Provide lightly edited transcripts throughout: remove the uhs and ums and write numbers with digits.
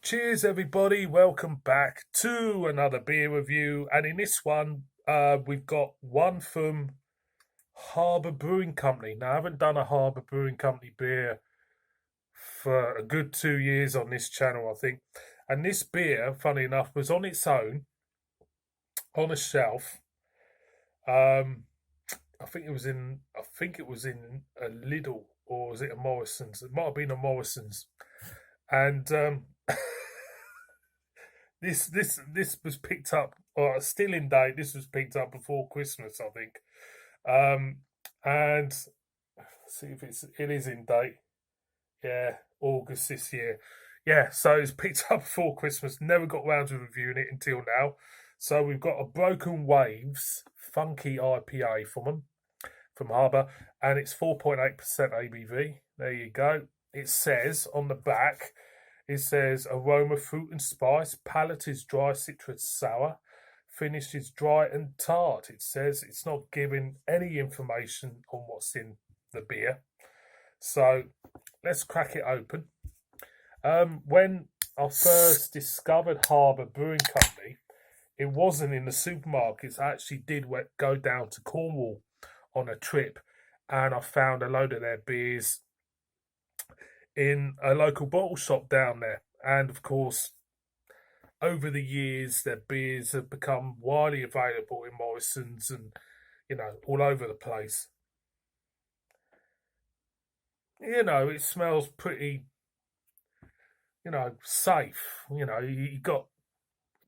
Cheers, everybody. Welcome back to another beer review. And in this one, we've got one from Harbour Brewing Company. Now, I haven't done a Harbour Brewing Company beer for a good 2 years on this channel, I think. And this beer, funny enough, was on its own on a shelf. I think it was in a Lidl, or was it a Morrison's? It might have been a Morrison's. And this was picked up, or still in date. This was picked up before Christmas, I think. And see if it is in date. Yeah, August this year. Yeah, so it's picked up before Christmas. Never got round to reviewing it until now. So we've got a Broken Waves Funky IPA from Harbour, and it's 4.8% ABV. There you go. It says on the back, it says aroma, fruit and spice. Palate is dry, citrus, sour. Finish is dry and tart. It says it's not giving any information on what's in the beer. So let's crack it open. When I first discovered Harbour Brewing Company, it wasn't in the supermarkets. I actually did go down to Cornwall on a trip, and I found a load of their beers in a local bottle shop down there. And of course, over the years, their beers have become widely available in Morrison's and, all over the place. It smells pretty, safe. You got a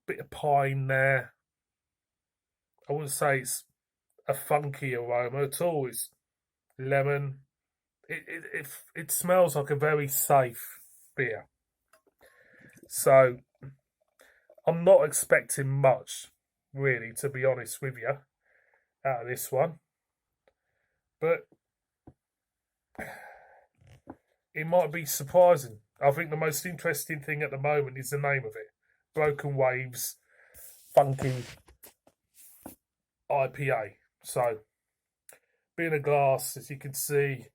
bit of pine there. I wouldn't say it's a funky aroma at all. It's lemon. It smells like a very safe beer. So I'm not expecting much, really, to be honest with you, out of this one. But it might be surprising. I think the most interesting thing at the moment is the name of it. Broken Waves Funky IPA. So, being a glass, as you can see,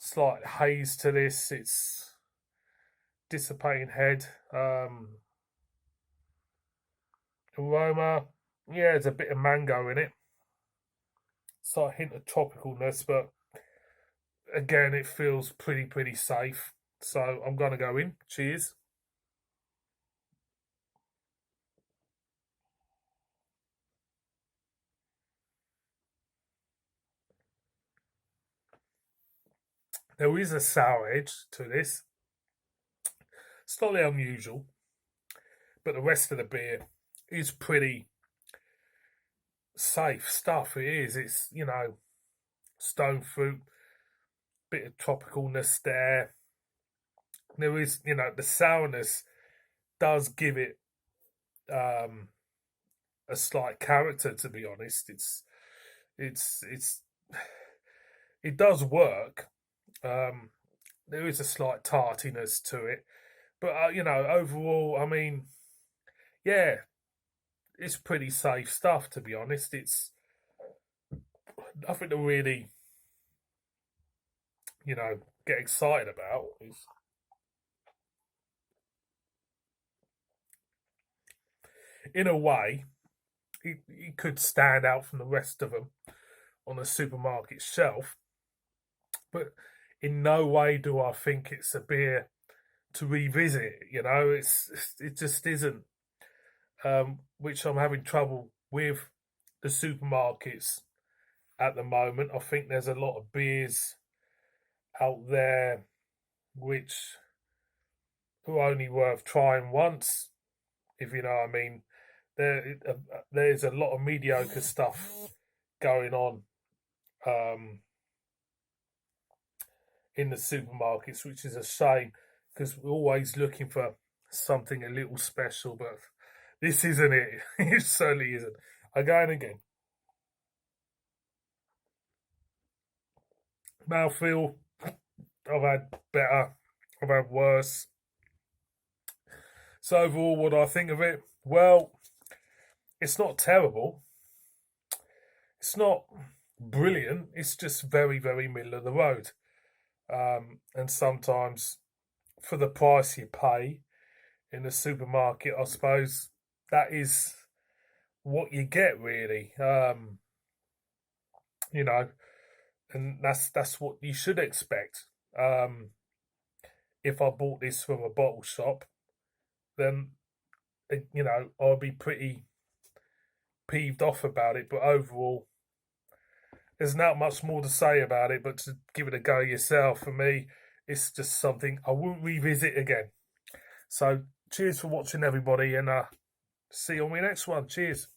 slight haze to this. It's dissipating head. Aroma, yeah, there's a bit of mango in it. Slight hint of tropicalness, but again, it feels pretty safe. So I'm gonna go in. Cheers. There is a sour edge to this, slightly unusual, but the rest of the beer is pretty safe stuff. It is. It's stone fruit, bit of tropicalness there. There is, the sourness does give it a slight character. To be honest, it's it does work. There is a slight tartiness to it, but overall, I mean, yeah, it's pretty safe stuff. To be honest, it's nothing to really, get excited about. In a way, it could stand out from the rest of them on a supermarket shelf, but in no way do I think it's a beer to revisit. It just isn't. Which I'm having trouble with the supermarkets at the moment. I think there's a lot of beers out there which are only worth trying once, if you know what I mean. There's a lot of mediocre stuff going on in the supermarkets, which is a shame because we're always looking for something a little special, but this isn't it. It certainly isn't. I go in again. Mouthfeel, I've had better, I've had worse. So overall, what do I think of it? Well, it's not terrible. It's not brilliant. It's just very middle of the road. And sometimes, for the price you pay, in the supermarket, I suppose that is what you get, really. You know, and that's what you should expect. If I bought this from a bottle shop, then I'll be pretty peeved off about it. But overall, there's not much more to say about it. But to give it a go yourself, for me, it's just something I won't revisit again. So cheers for watching, everybody, and see you on my next one. Cheers.